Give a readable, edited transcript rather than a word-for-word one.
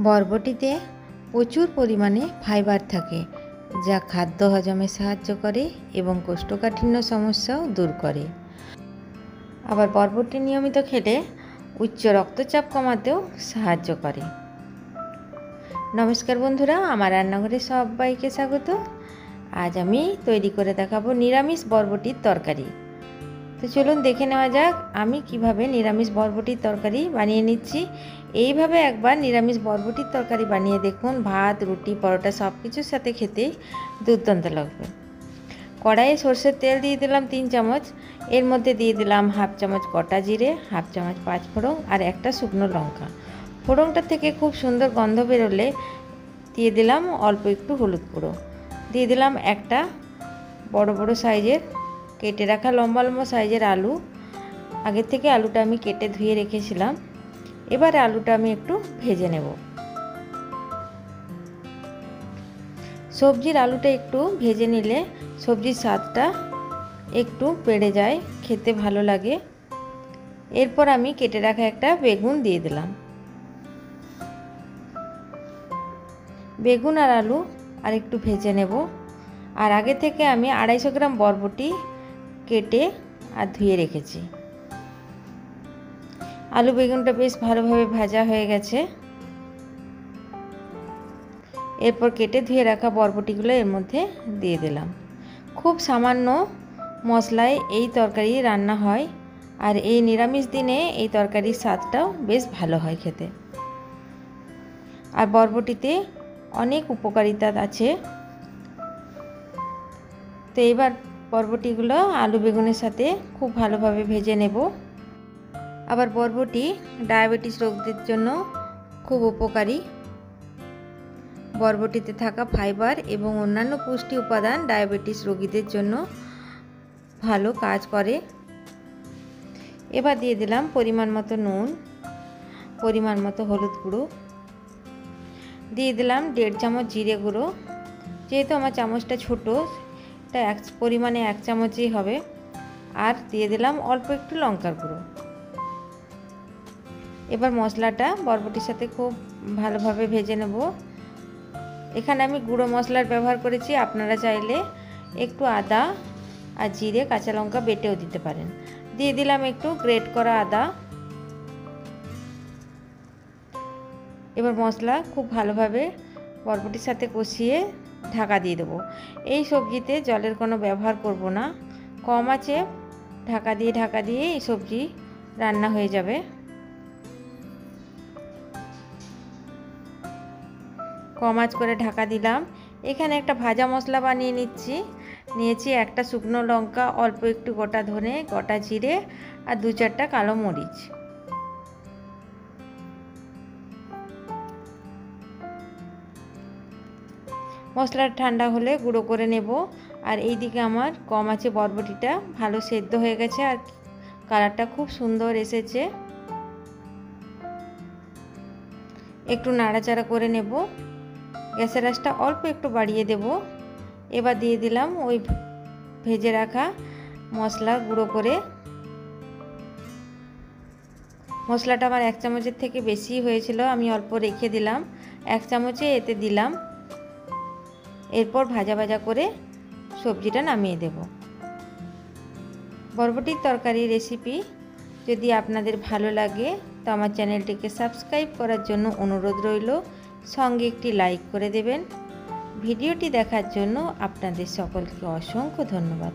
বরবটিতে প্রচুর পরিমাণে ফাইবার থাকে, যা খাদ্য হজমে সাহায্য করে এবং কোষ্ঠকাঠিন্য সমস্যাও দূর করে। আবার বরবটি নিয়মিত খেলে উচ্চ রক্তচাপ কমাতেও সাহায্য করে। নমস্কার বন্ধুরা, আমার রান্নাঘরে সবাইকে স্বাগত। আজ আমি তৈরি করে দেখাবো নিরামিষ বরবটির তরকারি। তো চলুন দেখে নেওয়া যাক আমি কিভাবে নিরামিষ বরবটির তরকারি বানিয়ে নিচ্ছি। এইভাবে একবার নিরামিষ বরবটির তরকারি বানিয়ে দেখুন, ভাত, রুটি, পরোটা সব কিছুর সাথে খেতে দুর্দান্ত লাগবে। কড়াইয়ে সর্ষের তেল দিয়ে দিলাম 3 চামচ। এর মধ্যে দিয়ে দিলাম হাফ চামচ গোটা জিরে, হাফ চামচ পাঁচফোড়ন আর একটা শুকনো লঙ্কা। ফোড়নটা থেকে খুব সুন্দর গন্ধ বেরোলে দিয়ে দিলাম অল্প একটু হলুদ গুঁড়ো। দিয়ে দিলাম একটা বড় বড় সাইজের কেটে রাখা লম্বা লম্বা সাইজের আলু। আগের থেকে আলুটা আমি কেটে ধুয়ে রেখেছিলাম। এবারে আলুটা আমি একটু ভেজে নেব। সবজির আলুটা একটু ভেজে নিলে সবজির স্বাদটা একটু বেড়ে যায়, খেতে ভালো লাগে। এরপর আমি কেটে রাখা একটা বেগুন দিয়ে দিলাম। বেগুন আর আলু আর একটু ভেজে নেব। আর আগে থেকে আমি 250 গ্রাম বরবটি কেটে আর ধুয়ে রেখেছি। আলু বেগুনটা বেশ ভালোভাবে ভাজা হয়ে গেছে। এরপর কেটে ধুয়ে রাখা বরবটিগুলো এর মধ্যে দিয়ে দিলাম। খুব সামান্য মশলায় এই তরকারি রান্না হয়, আর এই নিরামিষ দিনে এই তরকারির স্বাদটাও বেশ ভালো হয় খেতে। আর বরবটিতে অনেক উপকারিতা আছে। তো এবার বরবটিগুলো আলু বেগুনের সাথে খুব ভালোভাবে ভেজে নেব। আবার বরবটি ডায়াবেটিস রোগীদের জন্য খুব উপকারী। বরবটিতে থাকা ফাইবার এবং অন্যান্য পুষ্টি উপাদান ডায়াবেটিস রোগীদের জন্য ভালো কাজ করে। এবার দিয়ে দিলাম পরিমাণ মতো নুন, পরিমাণ মতো হলুদ গুঁড়ো, দিয়ে দিলাম 1.5 চামচ জিরে গুঁড়ো। যেহেতু আমার চামচটা ছোটো, এটা পরিমাণে 1 চামচই হবে। আর দিয়ে দিলাম অল্প একটু লঙ্কার গুঁড়ো। এবার মশলাটা বরবটির সাথে খুব ভালোভাবে ভেজে নেব। এখানে আমি গুঁড়ো মশলার ব্যবহার করেছি, আপনারা চাইলে একটু আদা আর জিরে কাঁচা লঙ্কা বেটেও দিতে পারেন। দিয়ে দিলাম একটু গ্রেট করা আদা। এবার মশলা খুব ভালোভাবে বরবটির সাথে কষিয়ে ঢাকা দিয়ে দেবো। এই সবজিতে জলের কোনো ব্যবহার করব না, কম আঁচে ঢাকা দিয়ে এই সবজি রান্না হয়ে যাবে। কম আঁচ করে ঢাকা দিলাম। এখানে একটা ভাজা মশলা বানিয়ে নিয়েছি একটা শুকনো লঙ্কা, অল্প একটু গোটা ধনে, গোটা জিরে আর 2-4টা কালো মরিচ। মশলাটা ঠান্ডা হলে গুঁড়ো করে নেব। আর এই দিকে আমার কম আঁচে বরবটিটা ভালো সেদ্ধ হয়ে গেছে আর কালারটা খুব সুন্দর এসেছে। একটু নাড়াচাড়া করে নেব। গ্যাসের আঁচটা অল্প একটু বাড়িয়ে দেব। এবার দিয়ে দিলাম ওই ভেজে রাখা মশলা গুঁড়ো করে। মশলাটা আমার 1 চামচের থেকে বেশি হয়েছিল, আমি অল্প রেখে দিলাম। 1 চামচে এতে দিলাম। এরপর ভাজা ভাজা করে সবজিটা নামিয়ে দেব। বরবটির তরকারি রেসিপি যদি আপনাদের ভালো লাগে তো আমার চ্যানেলটিকে সাবস্ক্রাইব করার জন্য অনুরোধ রইল। সঙ্গে একটি লাইক করে দেবেন। ভিডিওটি দেখার জন্য আপনাদের সকলকে অসংখ্য ধন্যবাদ।